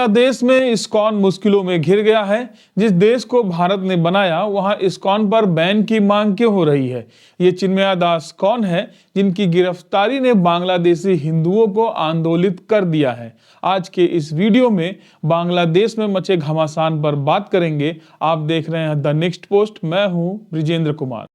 बांग्लादेश में इस्कॉन मुश्किलों में घिर गया है। जिस देश को भारत ने बनाया वहां इस्कॉन पर बैन की मांग क्यों हो रही है? ये चिन्मया दास कौन है जिनकी गिरफ्तारी ने बांग्लादेशी हिंदुओं को आंदोलित कर दिया है? आज के इस वीडियो में बांग्लादेश में मचे घमासान पर बात करेंगे। आप देख रहे हैं द नेक्स्ट पोस्ट। मैं हूं ब्रिजेंद्र कुमार।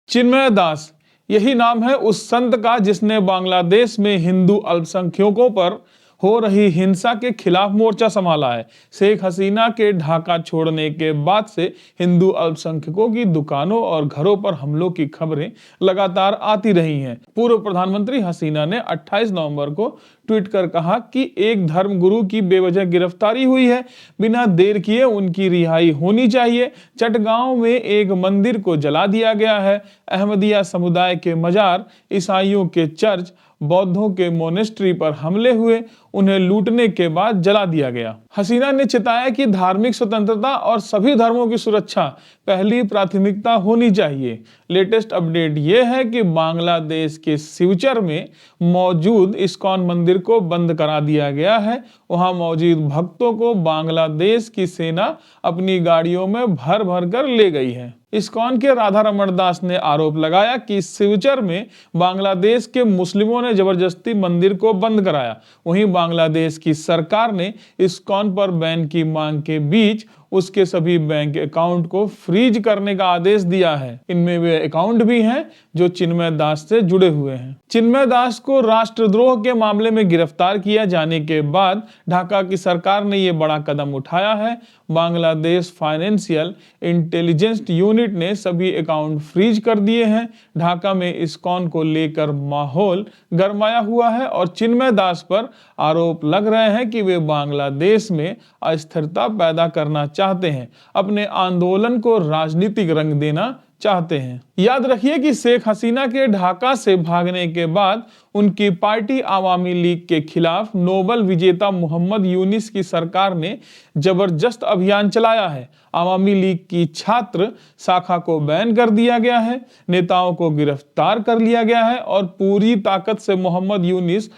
चिन्मय दास, यही नाम है उस संत का जिसने बांग्लादेश में हिंदू अल्पसंख्यकों पर हो रही हिंसा के खिलाफ मोर्चा संभाला है। शेख हसीना के ढाका छोड़ने के बाद से हिंदू अल्पसंख्यकों की दुकानों और घरों पर हमलों की खबरें लगातार आती रही हैं। पूर्व प्रधानमंत्री हसीना ने 28 नवंबर को ट्वीट कर कहा कि एक धर्मगुरु की बेवजह गिरफ्तारी हुई है, बिना देर किए उनकी रिहाई होनी चाहिए। चटगांव में एक मंदिर को जला दिया गया है। अहमदिया समुदाय के मजार, ईसाइयों के चर्च, बौद्धों के मोनेस्ट्री पर हमले हुए, उन्हें लूटने के बाद जला दिया गया। हसीना ने चिताया कि धार्मिक स्वतंत्रता और सभी धर्मों की सुरक्षा पहली प्राथमिकता होनी चाहिए। लेटेस्ट अपडेट यह है कि बांग्लादेश के सिलचर में मौजूद इस्कॉन मंदिर को बंद करा दिया गया है। वहां मौजूद भक्तों को बांग्लादेश की सेना अपनी गाड़ियों में भर भर कर ले गई है। इस्कॉन के राधा रमण दास ने आरोप लगाया कि सिलचर में बांग्लादेश के मुस्लिमों ने जबरदस्ती मंदिर को बंद कराया। वहीं बांग्लादेश की सरकार ने इस्कॉन पर बैन की मांग के बीच उसके सभी बैंक अकाउंट को फ्रीज करने का आदेश दिया है। इनमें वे अकाउंट भी हैं जो चिन्मय दास से जुड़े हुए हैं। चिन्मय दास को राष्ट्रद्रोह के मामले में गिरफ्तार किया जाने के बाद ढाका की सरकार ने यह बड़ा कदम उठाया है। बांग्लादेश फाइनेंशियल इंटेलिजेंस यूनिट ने सभी अकाउंट फ्रीज कर दिए हैं। ढाका में इस्कॉन को लेकर माहौल गरमाया हुआ है और चिन्मय दास पर आरोप लग रहे हैं कि वे बांग्लादेश में अस्थिरता पैदा करना चाहते हैं, अपने आंदोलन को राजनीतिक रंग देना चाहते हैं। याद रखिए कि शेख हसीना के ढाका से भागने के बाद उनकी पार्टी आवामी लीग के खिलाफ नोबेल विजेता मोहम्मद यूनिस की सरकार ने जबरदस्त अभियान चलाया है। आवामी लीग की छात्र शाखा को बैन कर दिया गया है, नेताओं को गिरफ्तार कर लिया गया है और पूरी ताकत से मोहम्मद यूनिस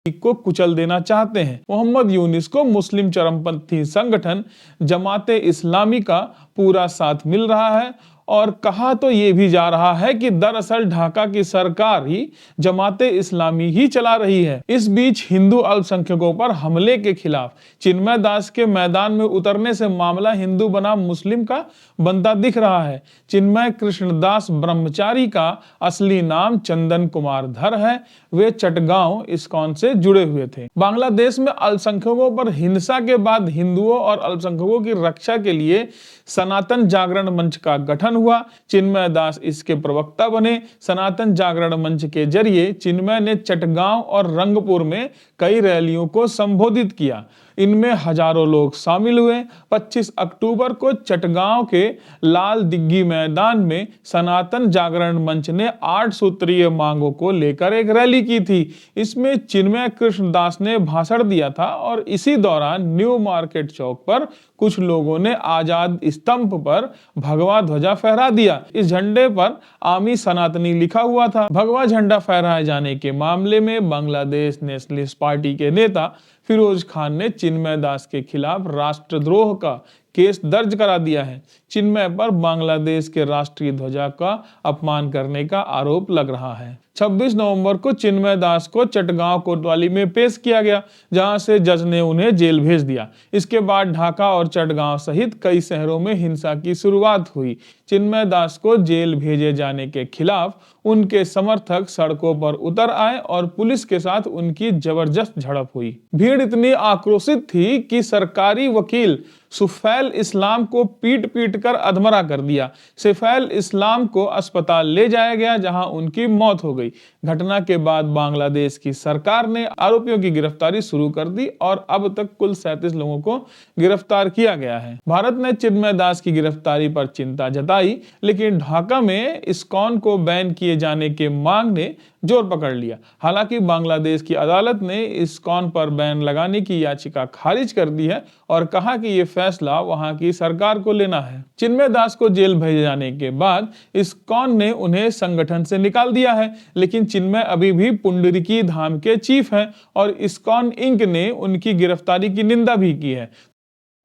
को कुचल देना चाहते हैं। मोहम्मद यूनिस को मुस्लिम चरमपंथी संगठन जमाते इस्लामी का पूरा साथ मिल रहा है और कहा तो ये भी जा रहा है कि दरअसल ढाका की सरकार ही जमाते इस्लामी ही चला रही है। इस बीच हिंदू अल्पसंख्यकों पर हमले के खिलाफ चिन्मय दास के मैदान में उतरने से मामला हिंदू बनाम मुस्लिम का बनता दिख रहा है। चिन्मय कृष्णदास ब्रह्मचारी का असली नाम चंदन कुमार धर है। वे चटगांव इस्कॉन से जुड़े हुए थे। बांग्लादेश में अल्पसंख्यकों पर हिंसा के बाद हिंदुओं और अल्पसंख्यकों की रक्षा के लिए सनातन जागरण मंच का गठन हुआ। चिन्मय दास इसके प्रवक्ता बने। सनातन जागरण मंच के जरिए चिन्मय ने चटगांव और रंगपुर में कई रैलियों को संबोधित किया। इनमें हजारों लोग शामिल हुए। 25 अक्टूबर को चटगांव के लाल दिग्गी मैदान में सनातन जागरण मंच ने 8 सूत्रीय मांगों को लेकर एक रैली की थी। इसमें चिन्मय कृष्णदास ने भाषण दिया था और इसी दौरान न्यू मार्केट चौक पर कुछ लोगों ने आजाद स्तंभ पर भगवा ध्वजा फहरा दिया। इस झंडे पर आमी सनातनी लिखा हुआ था। भगवा झंडा फहराए जाने के मामले में बांग्लादेश नेशनलिस्ट पार्टी के नेता फिरोज खान ने चिन्मय दास के खिलाफ राष्ट्रद्रोह का केस दर्ज करा दिया है। चिन्मय पर बांग्लादेश के राष्ट्रीय ध्वजा का अपमान करने का आरोप लग रहा है। 26 नवंबर को चिन्मय दास को चटगांव कोतवाली में पेश किया गया, जहां से जज ने उन्हें जेल भेज दिया। इसके बाद ढाका और चटगांव सहित कई शहरों में हिंसा की शुरुआत हुई। चिन्मय दास को जेल भेजे जाने के खिलाफ उनके समर्थक सड़कों पर उतर आए और पुलिस के साथ उनकी जबरदस्त झड़प हुई। भीड़ इतनी आक्रोशित थी कि सरकारी वकील सुफैल इस्लाम को पीट पीट कर अधमरा कर दिया। सैफुल इस्लाम को अस्पताल ले जाया गया, जहां उनकी मौत हो गई। घटना के बाद बांग्लादेश की सरकार ने आरोपियों की गिरफ्तारी शुरू कर दी और अब तक कुल 37 लोगों को गिरफ्तार किया गया है। भारत ने चिन्मय दास की गिरफ्तारी पर चिंता जताई, लेकिन ढाका में इस्कॉन को बैन किए जाने के मांग ने जोर पकड़ लिया। हालांकि बांग्लादेश की अदालत ने इस्कॉन पर बैन लगाने की याचिका खारिज कर दी है और कहा कि यह फैसला वहां की सरकार को लेना है। चिन्मय दास को जेल भेजे जाने के बाद इस्कॉन ने उन्हें संगठन से निकाल दिया है, लेकिन चिन्मय अभी भी पुंडरीकी धाम के चीफ हैं और इस्कॉन इंक ने उनकी गिरफ्तारी की निंदा भी की है।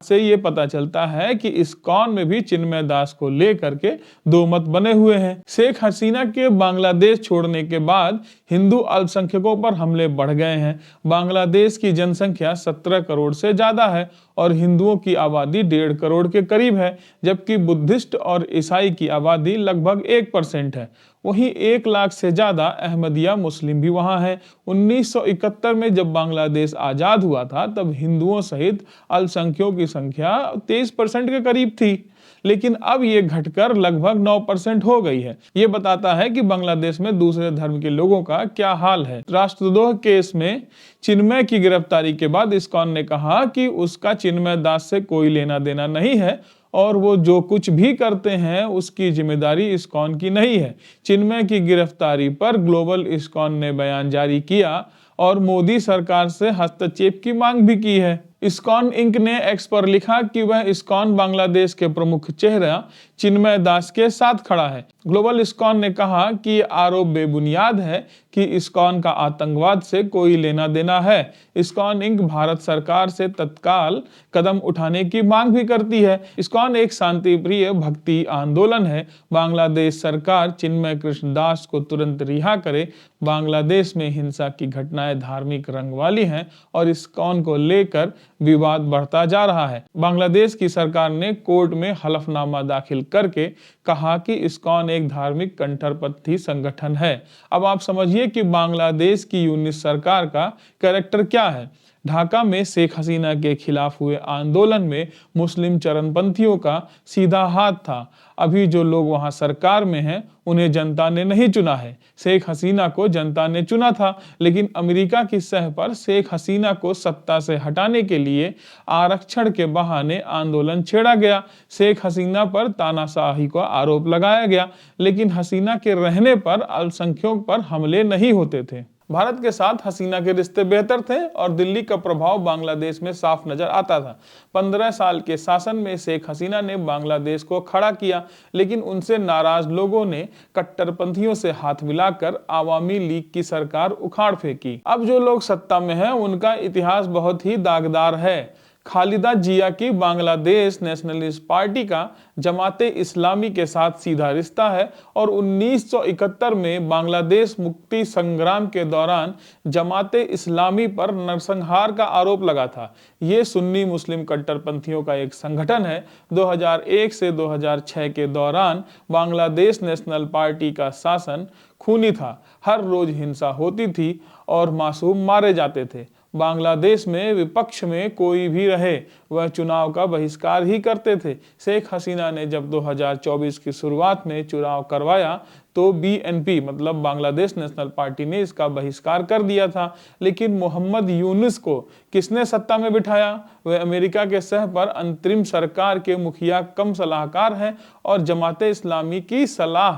से ये पता चलता है कि इस्कॉन में भी चिन्मय दास को लेकर के दो मत बने हुए हैं। शेख हसीना के बांग्लादेश छोड़ने के बाद हिंदू अल्पसंख्यकों पर हमले बढ़ गए हैं। बांग्लादेश की जनसंख्या 17 करोड़ से ज्यादा है और हिंदुओं की आबादी 1.5 करोड़ के करीब है, जबकि बुद्धिस्ट और ईसाई की आबादी लगभग 1% है। वहीं 1 लाख से ज्यादा अहमदिया मुस्लिम भी वहां हैं। 1971 में जब बांग्लादेश आजाद हुआ था तब हिंदुओं सहित अल्पसंख्यकों की संख्या 23% के करीब थी, लेकिन अब ये घटकर लगभग 9% हो गई है। ये बताता है कि बांग्लादेश में दूसरे धर्म के लोगों का क्या हाल है। राष्ट्रद्रोह केस में चिन्मय की गिरफ्तारी के बाद इस्कॉन ने कहा कि उसका चिन्मय दास से कोई लेना देना नहीं है और वो जो कुछ भी करते हैं उसकी जिम्मेदारी इस्कॉन की नहीं है। चिन्मय की गिरफ्तारी पर ग्लोबल इस्कॉन ने बयान जारी किया और मोदी सरकार से हस्तक्षेप की मांग भी की है। इस्कॉन इंक ने एक्स पर लिखा कि वह इस्कॉन बांग्लादेश के प्रमुख चेहरा चिन्मय दास के साथ खड़ा है। ग्लोबल इस्कॉन ने कहा कि ये आरोप बेबुनियाद है कि इस्कॉन का आतंकवाद से कोई लेना देना है। इस्कॉन इंक भारत सरकार से तत्काल कदम उठाने की मांग भी करती है। इस्कॉन एक शांतिप्रिय भक्ति आंदोलन है। बांग्लादेश सरकार चिन्मय कृष्ण दास को तुरंत रिहा करे। बांग्लादेश में हिंसा की घटनाएं धार्मिक रंग वाली हैं और इस्कॉन को लेकर विवाद बढ़ता जा रहा है। बांग्लादेश की सरकार ने कोर्ट में हलफनामा दाखिल करके कहा कि इस्कॉन एक धार्मिक कट्टरपंथी संगठन है। अब आप समझिए कि बांग्लादेश की यूनिट सरकार का कैरेक्टर क्या है। ढाका में शेख हसीना के खिलाफ हुए आंदोलन में मुस्लिम चरमपंथियों का सीधा हाथ था। अभी जो लोग वहां सरकार में हैं उन्हें जनता ने नहीं चुना है। शेख हसीना को जनता ने चुना था, लेकिन अमेरिका की सह पर शेख हसीना को सत्ता से हटाने के लिए आरक्षण के बहाने आंदोलन छेड़ा गया। शेख हसीना पर तानाशाही का आरोप लगाया गया, लेकिन हसीना के रहने पर अल्पसंख्यकों पर हमले नहीं होते थे। भारत के साथ हसीना के रिश्ते बेहतर थे और दिल्ली का प्रभाव बांग्लादेश में साफ नजर आता था। 15 साल के शासन में शेख हसीना ने बांग्लादेश को खड़ा किया, लेकिन उनसे नाराज लोगों ने कट्टरपंथियों से हाथ मिलाकर आवामी लीग की सरकार उखाड़ फेंकी। अब जो लोग सत्ता में हैं उनका इतिहास बहुत ही दागदार है। खालिदा जिया की बांग्लादेश नेशनलिस्ट पार्टी का जमाते इस्लामी के साथ सीधा रिश्ता है और 1971 में बांग्लादेश मुक्ति संग्राम के दौरान जमाते इस्लामी पर नरसंहार का आरोप लगा था। ये सुन्नी मुस्लिम कट्टरपंथियों का एक संगठन है। 2001 से 2006 के दौरान बांग्लादेश नेशनल पार्टी का शासन खूनी था। हर रोज हिंसा होती थी और मासूम मारे जाते थे। बांग्लादेश में विपक्ष में कोई भी रहे वह चुनाव का बहिष्कार ही करते थे। शेख हसीना ने जब 2024 की शुरुआत में चुनाव करवाया तो बीएनपी मतलब बांग्लादेश नेशनल पार्टी ने इसका बहिष्कार कर दिया था, लेकिन मोहम्मद यूनुस को किसने सत्ता में बिठाया? वह अमेरिका के सह पर अंतरिम सरकार के मुखिया कम सलाहकार हैं और जमाते इस्लामी की सलाह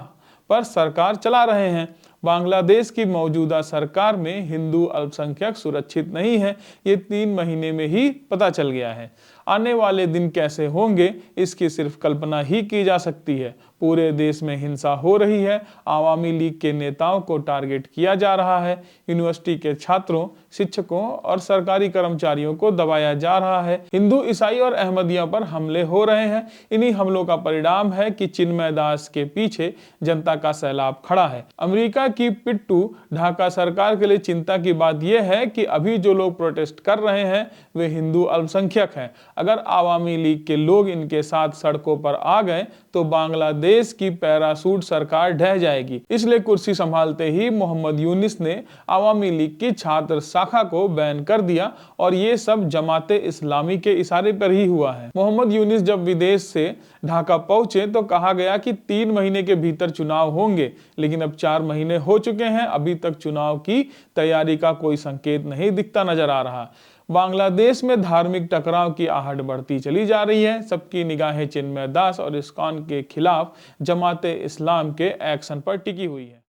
पर सरकार चला रहे हैं। बांग्लादेश की मौजूदा सरकार में हिंदू अल्पसंख्यक सुरक्षित नहीं है। ये 3 महीने में ही पता चल गया है। आने वाले दिन कैसे होंगे इसकी सिर्फ कल्पना ही की जा सकती है। पूरे देश में हिंसा हो रही है। आवामी लीग के नेताओं को टारगेट किया जा रहा है। यूनिवर्सिटी के छात्रों, शिक्षकों और सरकारी कर्मचारियों को दबाया जा रहा है। हिंदू, ईसाई और अहमदियों पर हमले हो रहे हैं। इन्हीं हमलों का परिणाम है कि चिन्मय दास के पीछे जनता का सैलाब खड़ा है। अमेरिका की पिट्टू ढाका सरकार के लिए चिंता की बात यह है कि अभी जो लोग प्रोटेस्ट कर रहे हैं वे हिंदू अल्पसंख्यक हैं। अगर आवामी लीग के लोग इनके साथ सड़कों पर आ गए तो बांग्लादेश की पैरासूट सरकार ढह जाएगी। इसलिए कुर्सी संभालते ही मोहम्मद यूनुस ने आवामी लीग की छात्र शाखा को बैन कर दिया और ये सब जमाते इस्लामी के इशारे पर ही हुआ है। मोहम्मद यूनुस जब विदेश से ढाका पहुंचे तो कहा गया कि 3 महीने के भीतर चुनाव होंगे, लेकिन अब 4 महीने हो चुके हैं, अभी तक चुनाव की तैयारी का कोई संकेत नहीं दिखता नजर आ रहा। बांग्लादेश में धार्मिक टकराव की आहट बढ़ती चली जा रही है। सबकी निगाहें चिन्मय दास और इस्कॉन के खिलाफ जमाते इस्लाम के एक्शन पर टिकी हुई है।